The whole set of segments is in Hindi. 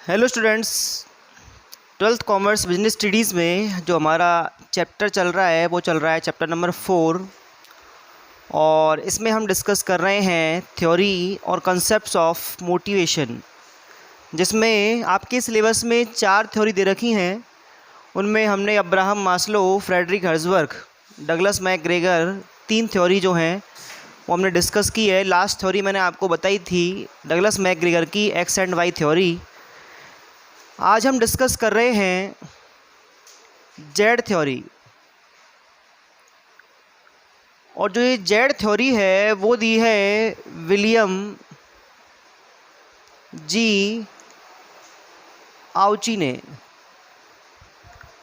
Hello students, twelfth commerce business studies में जो हमारा चैप्टर चल रहा है वो चल रहा है चैप्टर नंबर 4। और इसमें हम डिस्कस कर रहे हैं थ्योरी और कॉन्सेप्ट्स ऑफ मोटिवेशन, जिसमें आपके सिलेबस में 4 थ्योरी दे रखी हैं। उनमें हमने Abraham Maslow, Frederick Herzberg, Douglas McGregor 3 theory जो हैं वो हमने डिस्कस की है। लास्ट थ्योरी मैंने आपको बताई थी डगलस मैकग्रेगर की एक्स एंड वाई थ्योरी। आज हम डिस्कस कर रहे हैं जेड थ्योरी। और जो ये जेड थ्योरी है वो दी है विलियम जी आउची ने।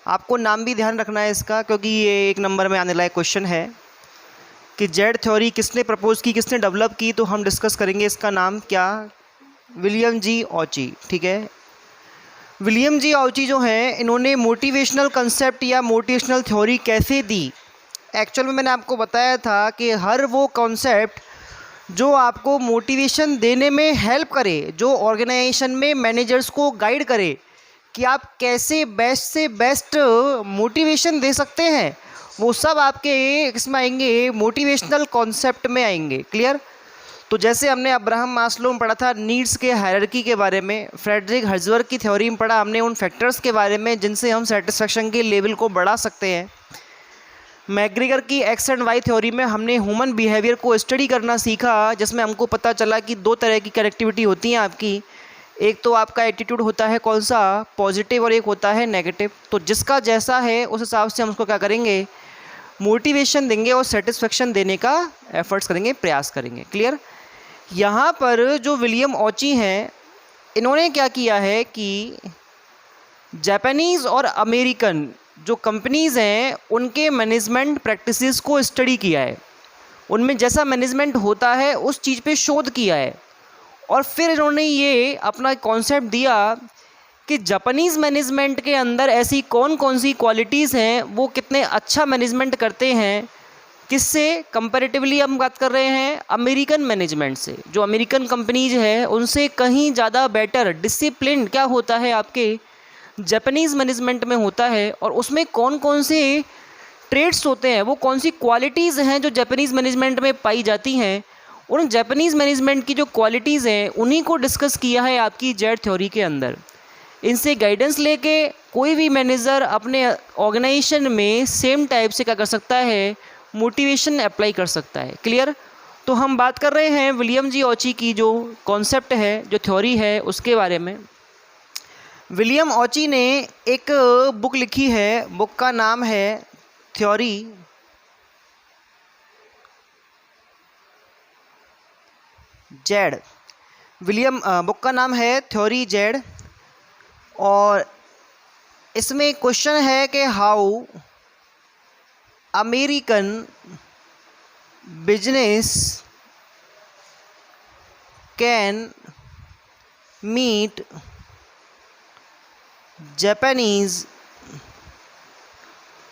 आपको नाम भी ध्यान रखना है इसका, क्योंकि ये 1 नंबर में आने लायक क्वेश्चन है कि जेड थ्योरी किसने प्रपोज की, किसने डेवलप की। तो हम डिस्कस करेंगे इसका नाम क्या, विलियम जी ऑची। ठीक है, विलियम जी ऑची जो हैं इन्होंने मोटिवेशनल कंसेप्ट या मोटिवेशनल थ्योरी कैसे दी। एक्चुअल में मैंने आपको बताया था कि हर वो कॉन्सेप्ट जो आपको मोटिवेशन देने में हेल्प करे, जो ऑर्गेनाइजेशन में मैनेजर्स को गाइड करे कि आप कैसे बेस्ट से बेस्ट मोटिवेशन दे सकते हैं, वो सब आपके इसमें आएंगे, मोटिवेशनल कॉन्सेप्ट में आएंगे। क्लियर? तो जैसे हमने अब्राहम मास्लो में पढ़ा था नीड्स के हायरार्की के बारे में, फ्रेडरिक हर्ज़बर्ग की थ्योरी में पढ़ा हमने उन फैक्टर्स के बारे में जिनसे हम सेटिस्फेक्शन के लेवल को बढ़ा सकते हैं। मैकग्रेगर की एक्स एंड वाई थ्योरी में हमने ह्यूमन बिहेवियर को स्टडी करना सीखा, जिसमें हमको पता चला कि 2 तरह की कनेक्टिविटी होती हैं आपकी। एक तो आपका एटीट्यूड होता है कौन सा, पॉजिटिव, और एक होता है नेगेटिव। तो जिसका जैसा है उस हिसाब से हम उसको क्या करेंगे, मोटिवेशन देंगे और सेटिस्फेक्शन देने का एफर्ट्स करेंगे, प्रयास करेंगे। क्लियर? यहाँ पर जो विलियम ऑची हैं इन्होंने क्या किया है कि जापानीज़ और अमेरिकन जो कंपनीज़ हैं उनके मैनेजमेंट प्रैक्टिसेस को स्टडी किया है, उनमें जैसा मैनेजमेंट होता है उस चीज़ पे शोध किया है। और फिर इन्होंने ये अपना कॉन्सेप्ट दिया कि जापानीज़ मैनेजमेंट के अंदर ऐसी कौन कौन सी क्वालिटीज़ हैं, वो कितने अच्छा मैनेजमेंट करते हैं, किससे कंपैरेटिवली हम बात कर रहे हैं, अमेरिकन मैनेजमेंट से। जो अमेरिकन कंपनीज है उनसे कहीं ज़्यादा बेटर डिसिप्लिन क्या होता है आपके जापानीज़ मैनेजमेंट में होता है। और उसमें कौन कौन से ट्रेड्स होते हैं, वो कौन सी क्वालिटीज़ हैं जो जापानीज़ मैनेजमेंट में पाई जाती हैं, उन जापानीज़ मैनेजमेंट की जो क्वालिटीज़ हैं उन्हीं को डिस्कस किया है आपकी जेड थ्योरी के अंदर। इनसे गाइडेंस लेके कोई भी मैनेजर अपने ऑर्गेनाइजेशन में सेम टाइप से क्या कर सकता है, मोटिवेशन अप्लाई कर सकता है। क्लियर? तो हम बात कर रहे हैं विलियम जी ऑची की जो कॉन्सेप्ट है, जो थ्योरी है, उसके बारे में। विलियम ऑची ने एक बुक लिखी है, बुक का नाम है थ्योरी जेड। बुक का नाम है थ्योरी जेड। और इसमें क्वेश्चन है कि how American business can meet Japanese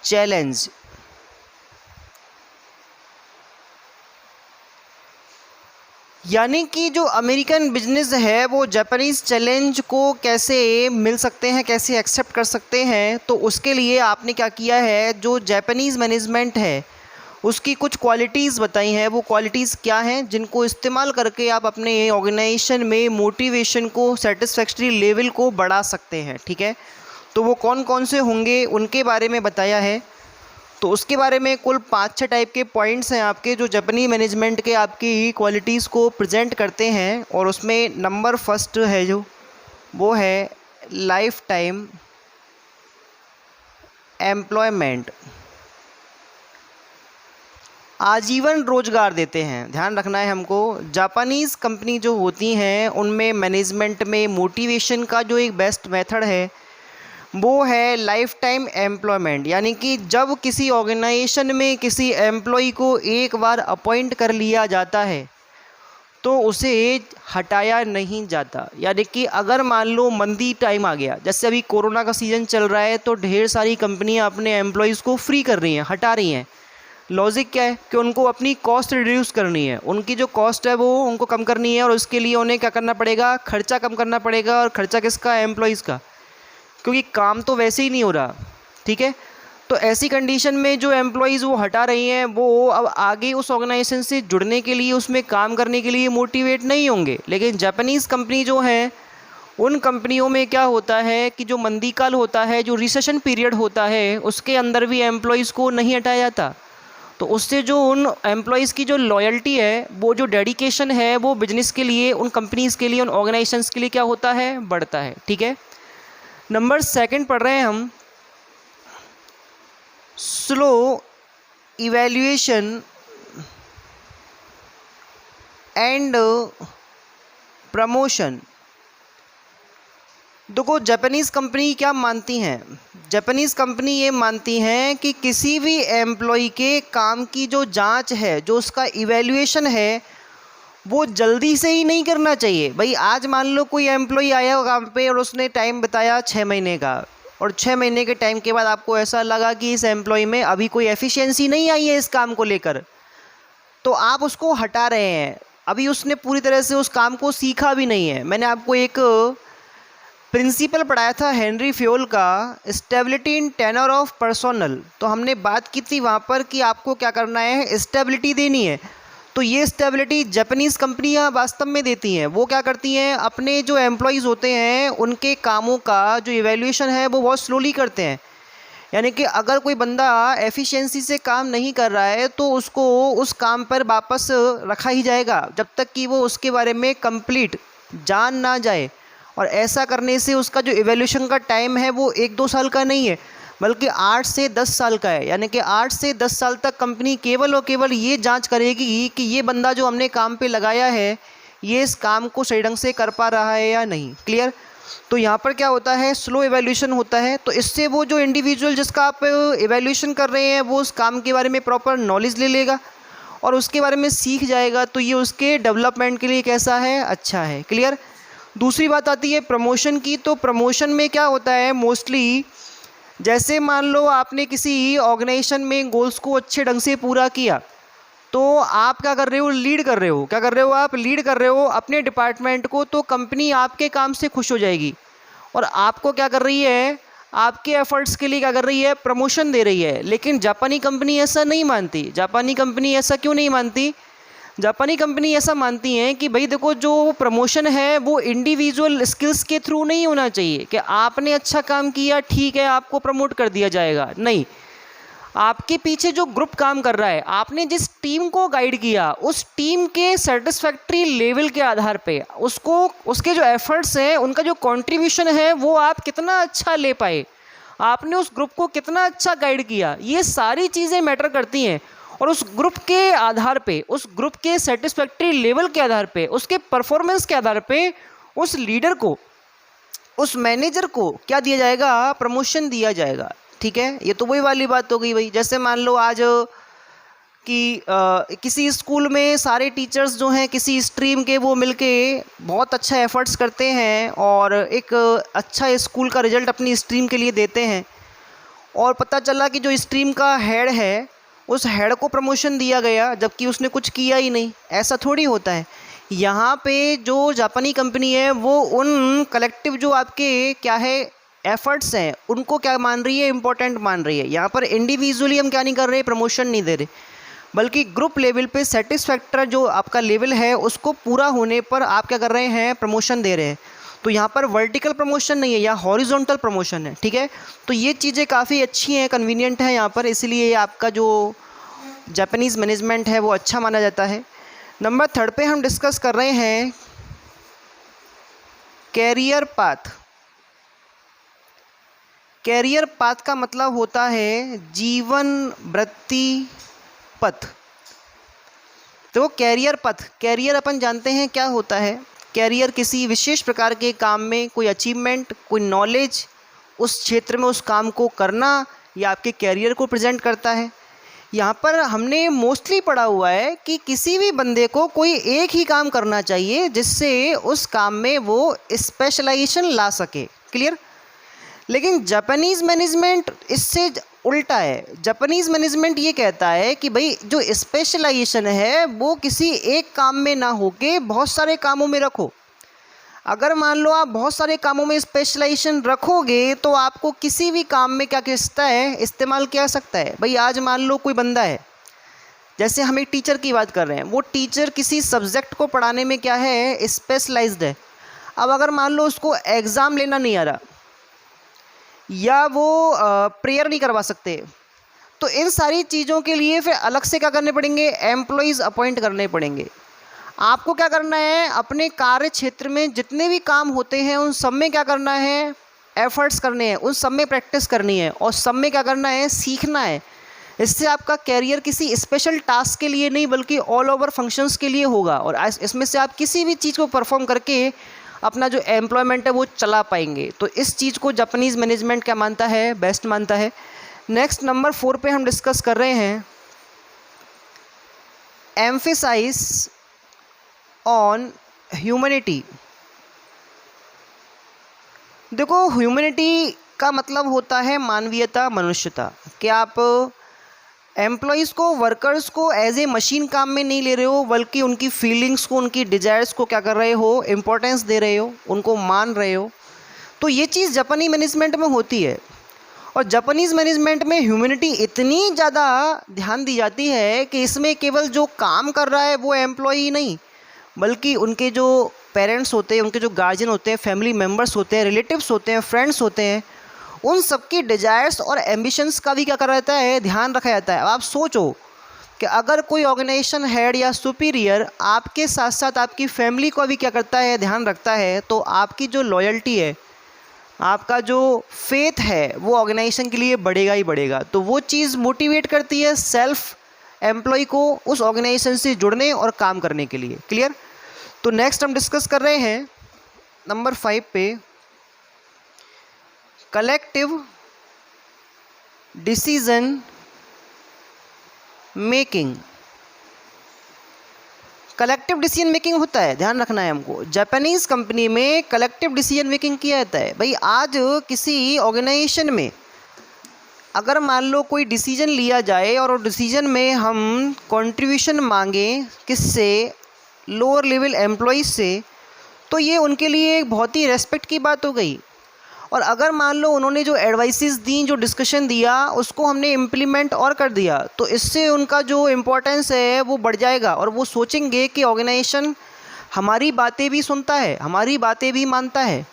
challenge. यानी कि जो अमेरिकन बिजनेस है वो जापानीज़ चैलेंज को कैसे मिल सकते हैं, कैसे एक्सेप्ट कर सकते हैं। तो उसके लिए आपने क्या किया है, जो जापानीज़ मैनेजमेंट है उसकी कुछ क्वालिटीज़ बताई हैं। वो क्वालिटीज़ क्या हैं जिनको इस्तेमाल करके आप अपने ऑर्गेनाइजेशन में मोटिवेशन को, सेटिस्फैक्टरी लेवल को बढ़ा सकते हैं। ठीक है, तो वो कौन कौन से होंगे उनके बारे में बताया है। तो उसके बारे में कुल 5-6 टाइप के पॉइंट्स हैं आपके, जो जापानी मैनेजमेंट के आपकी क्वालिटीज़ को प्रेजेंट करते हैं। और उसमें नंबर फर्स्ट है जो, वो है लाइफ टाइम एम्प्लॉयमेंट, आजीवन रोजगार देते हैं। ध्यान रखना है हमको, जापानीज़ कंपनी जो होती हैं उनमें मैनेजमेंट में मोटिवेशन का जो एक बेस्ट मेथड है वो है लाइफ टाइम एम्प्लॉयमेंट। यानी कि जब किसी ऑर्गेनाइजेशन में किसी एम्प्लॉय को एक बार अपॉइंट कर लिया जाता है तो उसे हटाया नहीं जाता। यानी कि अगर मान लो मंदी टाइम आ गया, जैसे अभी कोरोना का सीज़न चल रहा है, तो ढेर सारी कंपनियां अपने एम्प्लॉयज़ को फ्री कर रही हैं, हटा रही हैं। लॉजिक क्या है कि उनको अपनी कॉस्ट रिड्यूस करनी है, उनकी जो कॉस्ट है वो उनको कम करनी है, और उसके लिए उन्हें क्या करना पड़ेगा, खर्चा कम करना पड़ेगा। और खर्चा किसका, एम्प्लॉयज़ का, क्योंकि काम तो वैसे ही नहीं हो रहा। ठीक है, तो ऐसी कंडीशन में जो एम्प्लॉयज़ वो हटा रही हैं वो अब आगे उस ऑर्गेनाइजेशन से जुड़ने के लिए, उसमें काम करने के लिए मोटिवेट नहीं होंगे। लेकिन जापानीज़ कंपनी जो है, उन कंपनियों में क्या होता है कि जो मंदीकाल होता है, जो रिसेशन पीरियड होता है, उसके अंदर भी एम्प्लॉयज़ को नहीं हटाया जाता। तो उससे जो उन एम्प्लॉयज़ की जो लॉयल्टी है, वो जो डेडिकेशन है, वो बिजनेस के लिए, उन कंपनीज़ के लिए, उन ऑर्गेनाइजेशंस के लिए क्या होता है, बढ़ता है। ठीक है, नंबर 2 पढ़ रहे हैं हम, स्लो इवैल्यूएशन एंड प्रमोशन। देखो जापानीज़ कंपनी क्या मानती हैं, जापानीज़ कंपनी ये मानती हैं कि किसी भी एम्प्लॉय के काम की जो जांच है, जो उसका इवैल्यूएशन है, वो जल्दी से ही नहीं करना चाहिए। भाई आज मान लो कोई एम्प्लॉय आया काम पे और उसने टाइम बताया 6 महीने का, और 6 महीने के टाइम के बाद आपको ऐसा लगा कि इस एम्प्लॉय में अभी कोई एफिशिएंसी नहीं आई है इस काम को लेकर, तो आप उसको हटा रहे हैं। अभी उसने पूरी तरह से उस काम को सीखा भी नहीं है। मैंने आपको एक प्रिंसिपल पढ़ाया था हेनरी फ्योल का, stability in tenure of personnel. तो हमने बात की थी वहाँ पर कि आपको क्या करना है, स्टेबिलिटी देनी है। तो ये स्टेबिलिटी जापानीज़ कंपनियाँ वास्तव में देती हैं। वो क्या करती हैं, अपने जो एम्प्लॉयज़ होते हैं उनके कामों का जो इवैल्यूएशन है वो बहुत स्लोली करते हैं। यानी कि अगर कोई बंदा एफिशिएंसी से काम नहीं कर रहा है तो उसको उस काम पर वापस रखा ही जाएगा जब तक कि वो उसके बारे में कंप्लीट जान ना जाए। और ऐसा करने से उसका जो इवैल्यूएशन का टाइम है वो 1-2 साल का नहीं है, बल्कि 8 से 10 साल का है। यानी कि 8 से 10 साल तक कंपनी केवल और केवल ये जांच करेगी कि ये बंदा जो हमने काम पे लगाया है, ये इस काम को सही ढंग से कर पा रहा है या नहीं। क्लियर। तो यहाँ पर क्या होता है, स्लो इवैल्यूएशन होता है। तो इससे वो जो इंडिविजुअल जिसका आप इवैल्यूएशन कर रहे हैं वो उस काम के बारे में प्रॉपर नॉलेज ले लेगा और उसके बारे में सीख जाएगा। तो ये उसके डेवलपमेंट के लिए कैसा है, अच्छा है। क्लियर। दूसरी बात आती है प्रमोशन की। तो प्रमोशन में क्या होता है, मोस्टली जैसे मान लो आपने किसी ऑर्गेनाइजेशन में गोल्स को अच्छे ढंग से पूरा किया, तो आप क्या कर रहे हो, लीड कर रहे हो। क्या कर रहे हो, आप लीड कर रहे हो अपने डिपार्टमेंट को। तो कंपनी आपके काम से खुश हो जाएगी और आपको क्या कर रही है, आपके एफर्ट्स के लिए क्या कर रही है, प्रमोशन दे रही है। लेकिन जापानी कंपनी ऐसा नहीं मानती। जापानी कंपनी ऐसा क्यों नहीं मानती, जापानी कंपनी ऐसा मानती हैं कि भाई देखो, जो प्रमोशन है वो इंडिविजुअल स्किल्स के थ्रू नहीं होना चाहिए कि आपने अच्छा काम किया ठीक है आपको प्रमोट कर दिया जाएगा। नहीं, आपके पीछे जो ग्रुप काम कर रहा है, आपने जिस टीम को गाइड किया, उस टीम के सेटिस्फैक्ट्री लेवल के आधार पे उसको, उसके जो एफर्ट्स हैं, उनका जो कंट्रीब्यूशन है वो आप कितना अच्छा ले पाए, आपने उस ग्रुप को कितना अच्छा गाइड किया, ये सारी चीज़ें मैटर करती हैं। और उस ग्रुप के आधार पे, उस ग्रुप के सेटिस्फैक्ट्री लेवल के आधार पे, उसके परफॉर्मेंस के आधार पे उस लीडर को, उस मैनेजर को क्या दिया जाएगा, प्रमोशन दिया जाएगा। ठीक है, ये तो वही वाली बात हो गई भाई। जैसे मान लो आज कि किसी स्कूल में सारे टीचर्स जो हैं किसी स्ट्रीम के, वो मिलके बहुत अच्छा एफर्ट्स करते हैं और एक अच्छा स्कूल का रिजल्ट अपनी स्ट्रीम के लिए देते हैं, और पता चला कि जो स्ट्रीम का हेड है उस हेड को प्रमोशन दिया गया जबकि उसने कुछ किया ही नहीं। ऐसा थोड़ी होता है। यहाँ पे जो जापानी कंपनी है वो उन कलेक्टिव जो आपके क्या है एफर्ट्स हैं उनको क्या मान रही है, इम्पोर्टेंट मान रही है। यहाँ पर इंडिविजुअली हम क्या नहीं कर रहे, प्रमोशन नहीं दे रहे, बल्कि ग्रुप लेवल पे सेटिस्फैक्टर जो आपका लेवल है उसको पूरा होने पर आप क्या कर रहे हैं, प्रमोशन दे रहे हैं। तो यहाँ पर वर्टिकल प्रमोशन नहीं है, यहाँ हॉरिजॉन्टल प्रमोशन है। ठीक है, तो ये चीज़ें काफ़ी अच्छी हैं, कन्वीनियंट है यहाँ पर, इसलिए आपका जो जापानीज़ मैनेजमेंट है वो अच्छा माना जाता है। नंबर 3 पे हम डिस्कस कर रहे हैं कैरियर पाथ। कैरियर पाथ का मतलब होता है जीवन वृत्ति पथ। तो कैरियर पथ, कैरियर अपन जानते हैं क्या होता है। कैरियर किसी विशेष प्रकार के काम में कोई अचीवमेंट, कोई नॉलेज, उस क्षेत्र में उस काम को करना, या आपके कैरियर को प्रेजेंट करता है। यहाँ पर हमने मोस्टली पढ़ा हुआ है कि किसी भी बंदे को कोई एक ही काम करना चाहिए जिससे उस काम में वो स्पेशलाइजेशन ला सके। क्लियर। लेकिन जापानीज़ मैनेजमेंट इससे उल्टा है। जापानीज़ मैनेजमेंट ये कहता है कि भाई जो स्पेशलाइजेशन है वो किसी एक काम में ना होके बहुत सारे कामों में रखो। अगर मान लो आप बहुत सारे कामों में स्पेशलाइजेशन रखोगे तो आपको किसी भी काम में क्या कह सकता है, इस्तेमाल किया जा सकता है। भाई आज मान लो कोई बंदा है, जैसे हम एक टीचर की बात कर रहे हैं, वो टीचर किसी सब्जेक्ट को पढ़ाने में क्या है, स्पेशलाइज्ड है। अब अगर मान लो उसको एग्ज़ाम लेना नहीं आ रहा या वो प्रेयर नहीं करवा सकते, तो इन सारी चीज़ों के लिए फिर अलग से क्या करने पड़ेंगे, एम्प्लॉयज़ अपॉइंट करने पड़ेंगे। आपको क्या करना है, अपने कार्य क्षेत्र में जितने भी काम होते हैं उन सब में क्या करना है, एफर्ट्स करने हैं, उन सब में प्रैक्टिस करनी है और सब में क्या करना है, सीखना है। इससे आपका कैरियर किसी स्पेशल टास्क के लिए नहीं बल्कि ऑल ओवर फंक्शंस के लिए होगा और इसमें से आप किसी भी चीज़ को परफॉर्म करके अपना जो एम्प्लॉयमेंट है वो चला पाएंगे। तो इस चीज़ को जापानीज़ मैनेजमेंट क्या मानता है, बेस्ट मानता है। नेक्स्ट नंबर 4 पे हम डिस्कस कर रहे हैं एम्फेसाइज ऑन ह्यूमैनिटी। देखो ह्यूमैनिटी का मतलब होता है मानवीयता, मनुष्यता। कि आप एम्प्लॉयज़ को, वर्कर्स को एज ए मशीन काम में नहीं ले रहे हो बल्कि उनकी फीलिंग्स को, उनकी डिज़ायर्स को क्या कर रहे हो, इम्पोर्टेंस दे रहे हो, उनको मान रहे हो। तो ये चीज़ जापानी मैनेजमेंट में होती है और जापानीज़ मैनेजमेंट में ह्यूमैनिटी इतनी ज़्यादा ध्यान दी जाती है कि इसमें केवल जो काम कर रहा है वो एम्प्लॉई नहीं बल्कि उनके जो पेरेंट्स होते हैं, उनके जो गार्जियन होते हैं, फैमिली मेम्बर्स होते हैं, रिलेटिव्स होते हैं, फ्रेंड्स होते हैं, उन सबकी डिज़ायर्स और एम्बिशंस का भी क्या करा जाता है, ध्यान रखा जाता है। अब आप सोचो कि अगर कोई ऑर्गेनाइजेशन हेड या सुपीरियर आपके साथ साथ आपकी फैमिली को भी क्या करता है, ध्यान रखता है, तो आपकी जो लॉयल्टी है, आपका जो फेथ है वो ऑर्गेनाइजेशन के लिए बढ़ेगा ही बढ़ेगा। तो वो चीज़ मोटिवेट करती है सेल्फ एम्प्लॉय को उस ऑर्गेनाइजेशन से जुड़ने और काम करने के लिए। क्लियर। तो नेक्स्ट हम डिस्कस कर रहे हैं नंबर 5 पे collective decision making. Collective decision making होता है, ध्यान रखना है हमको। जापानीज़ कंपनी में कलेक्टिव डिसीजन मेकिंग किया जाता है। भाई आज किसी ऑर्गेनाइजेशन में अगर मान लो कोई डिसीजन लिया जाए और डिसीजन में हम कंट्रीब्यूशन मांगें किससे, लोअर लेवल एम्प्लॉइज से, तो ये उनके लिए एक बहुत ही रेस्पेक्ट की बात हो गई। और अगर मान लो उन्होंने जो एडवाइसेस दी, जो डिस्कशन दिया, उसको हमने इम्प्लीमेंट और कर दिया, तो इससे उनका जो इम्पोर्टेंस है वो बढ़ जाएगा और वो सोचेंगे कि ऑर्गेनाइजेशन हमारी बातें भी सुनता है, हमारी बातें भी मानता है।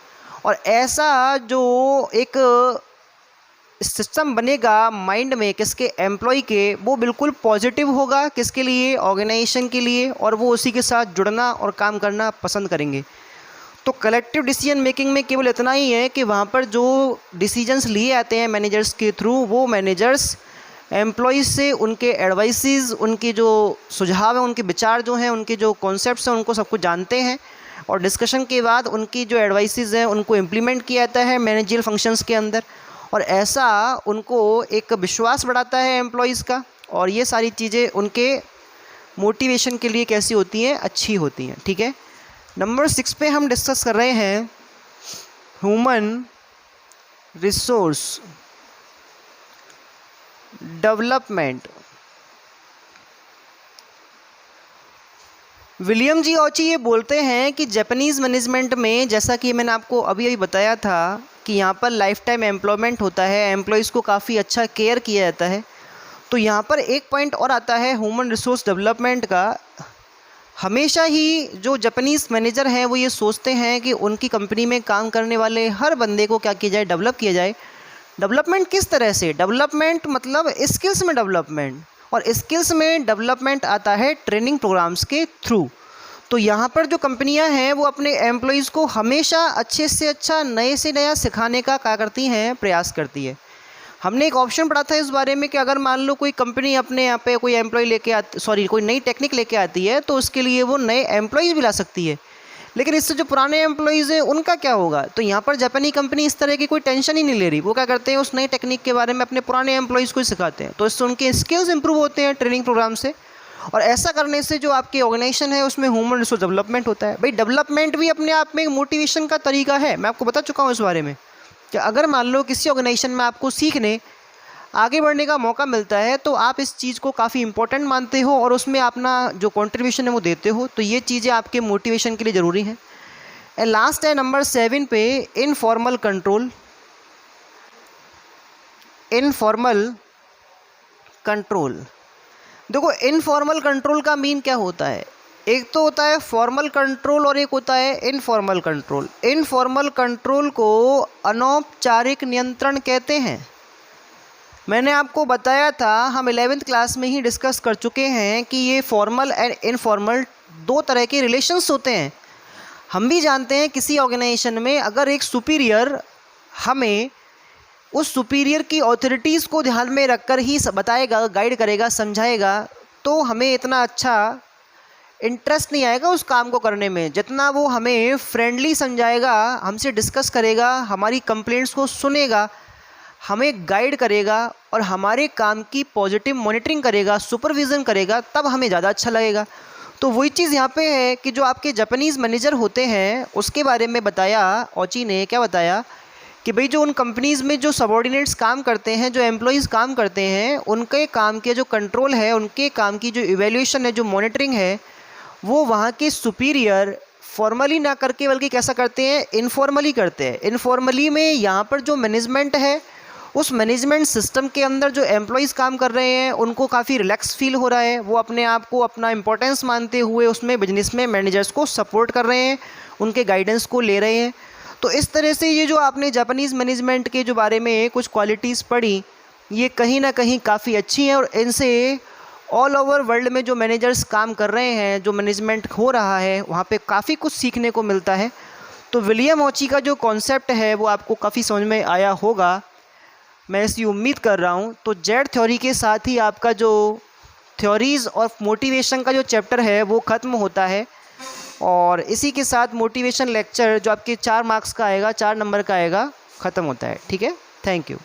और ऐसा जो एक सिस्टम बनेगा माइंड में किसके, एम्प्लॉय के, वो बिल्कुल पॉजिटिव होगा किसके लिए, ऑर्गेनाइजेशन के लिए, और वो उसी के साथ जुड़ना और काम करना पसंद करेंगे। तो कलेक्टिव डिसीजन मेकिंग में केवल इतना ही है कि वहाँ पर जो डिसीजंस लिए आते हैं मैनेजर्स के थ्रू, वो मैनेजर्स एम्प्लॉयज़ से उनके एडवाइसेस, उनके जो सुझाव हैं, उनके विचार जो हैं, उनके जो कॉन्सेप्ट्स हैं, उनको सबको जानते हैं और डिस्कशन के बाद उनकी जो एडवाइसेस हैं उनको इम्प्लीमेंट किया जाता है मैनेजरियल फंक्शंस के अंदर। और ऐसा उनको एक विश्वास बढ़ाता है एम्प्लॉयज़ का, और ये सारी चीज़ें उनके मोटिवेशन के लिए कैसी होती हैं, अच्छी होती हैं। ठीक है। नंबर 6 पे हम डिस्कस कर रहे हैं human resource development. William G Ouchi ये बोलते हैं कि जापानीज़ मैनेजमेंट में, जैसा कि मैंने आपको अभी अभी बताया था कि यहाँ पर लाइफ टाइम एम्प्लॉयमेंट होता है, एम्प्लॉयज़ को काफ़ी अच्छा केयर किया जाता है। तो यहाँ पर एक पॉइंट और आता है ह्यूमन रिसोर्स डेवलपमेंट का। हमेशा ही जो जापानीज़ मैनेजर हैं वो ये सोचते हैं कि उनकी कंपनी में काम करने वाले हर बंदे को क्या किया जाए, डेवलप किया जाए। डेवलपमेंट किस तरह से, डेवलपमेंट मतलब स्किल्स में डेवलपमेंट, और स्किल्स में डेवलपमेंट आता है ट्रेनिंग प्रोग्राम्स के थ्रू। तो यहाँ पर जो कंपनियाँ हैं वो अपने एम्प्लॉयज़ को हमेशा अच्छे से अच्छा, नए से नया सिखाने का क्या करती हैं, प्रयास करती है। हमने एक ऑप्शन पढ़ा था इस बारे में कि अगर मान लो कोई कंपनी अपने यहाँ पे कोई एम्प्लॉय लेके कोई नई टेक्निक लेके आती है तो उसके लिए वो नए एम्प्लॉयज़ भी ला सकती है, लेकिन इससे जो पुराने एम्प्लॉयज़ हैं उनका क्या होगा। तो यहाँ पर जापानी कंपनी इस तरह की कोई टेंशन ही नहीं ले रही। वो क्या करते हैं, उस नई टेक्निक के बारे में अपने पुराने एम्प्लॉयज़ को ही सिखाते हैं, तो इससे उनके स्किल्स इंप्रूव होते हैं ट्रेनिंग प्रोग्राम से। और ऐसा करने से जो आपकी ऑर्गेनाइजेशन है उसमें ह्यूमन रिसोर्स डेवलपमेंट होता है। भाई डेवलपमेंट भी अपने आप में एक मोटिवेशन का तरीका है, मैं आपको बता चुका हूँ इस बारे में कि अगर मान लो किसी ऑर्गेनाइजेशन में आपको सीखने आगे बढ़ने का मौका मिलता है, तो आप इस चीज़ को काफ़ी इंपॉर्टेंट मानते हो और उसमें अपना जो कंट्रीब्यूशन है वो देते हो, तो ये चीज़ें आपके मोटिवेशन के लिए ज़रूरी हैं। एंड लास्ट है नंबर 7 पे इनफॉर्मल कंट्रोल। इनफॉर्मल कंट्रोल, देखो इनफॉर्मल कंट्रोल का मीन क्या होता है? एक तो होता है फॉर्मल कंट्रोल और एक होता है इनफॉर्मल कंट्रोल। इनफॉर्मल कंट्रोल को अनौपचारिक नियंत्रण कहते हैं। मैंने आपको बताया था, हम 11th क्लास में ही डिस्कस कर चुके हैं कि ये फॉर्मल एंड इनफॉर्मल दो तरह के रिलेशंस होते हैं। हम भी जानते हैं किसी ऑर्गेनाइजेशन में अगर एक सुपीरियर हमें उस सुपीरियर की ऑथोरिटीज़ को ध्यान में रखकर ही बताएगा, गाइड करेगा, समझाएगा, तो हमें इतना अच्छा इंटरेस्ट नहीं आएगा उस काम को करने में, जितना वो हमें फ्रेंडली समझाएगा, हमसे डिस्कस करेगा, हमारी कंप्लेंट्स को सुनेगा, हमें गाइड करेगा और हमारे काम की पॉजिटिव मॉनिटरिंग करेगा, सुपरविज़न करेगा, तब हमें ज़्यादा अच्छा लगेगा। तो वही चीज़ यहाँ पे है कि जो आपके जापानीज़ मैनेजर होते हैं उसके बारे में बताया ऑची ने। क्या बताया कि भाई जो उन कंपनीज़ में जो सबॉर्डिनेट्स काम करते हैं, जो एम्प्लॉयज़ काम करते हैं, उनके काम के जो कंट्रोल है, उनके काम की जो इवैल्यूएशन है, जो मॉनिटरिंग है, वो वहाँ के सुपीरियर फॉर्मली ना करके बल्कि कैसा करते हैं, इनफॉर्मली करते हैं। इनफॉर्मली में यहाँ पर जो मैनेजमेंट है, उस मैनेजमेंट सिस्टम के अंदर जो एम्प्लॉयज़ काम कर रहे हैं उनको काफ़ी रिलैक्स फील हो रहा है, वो अपने आप को अपना इंपॉर्टेंस मानते हुए उसमें बिजनेस में मैनेजर्स को सपोर्ट कर रहे हैं, उनके गाइडेंस को ले रहे हैं। तो इस तरह से ये जो आपने जापानीज़ मैनेजमेंट के जो बारे में कुछ क्वालिटीज़ पढ़ी, ये कहीं ना कहीं काफ़ी अच्छी हैं और इनसे ऑल ओवर वर्ल्ड में जो मैनेजर्स काम कर रहे हैं, जो मैनेजमेंट हो रहा है, वहाँ पे काफ़ी कुछ सीखने को मिलता है। तो विलियम ऑची का जो कॉन्सेप्ट है वो आपको काफ़ी समझ में आया होगा, मैं ऐसी उम्मीद कर रहा हूँ। तो जेड थ्योरी के साथ ही आपका जो थ्योरीज़ और मोटिवेशन का जो चैप्टर है वो ख़त्म होता है और इसी के साथ मोटिवेशन लेक्चर जो आपके 4 मार्क्स का आएगा, 4 नंबर का आएगा, ख़त्म होता है। ठीक है, थैंक यू।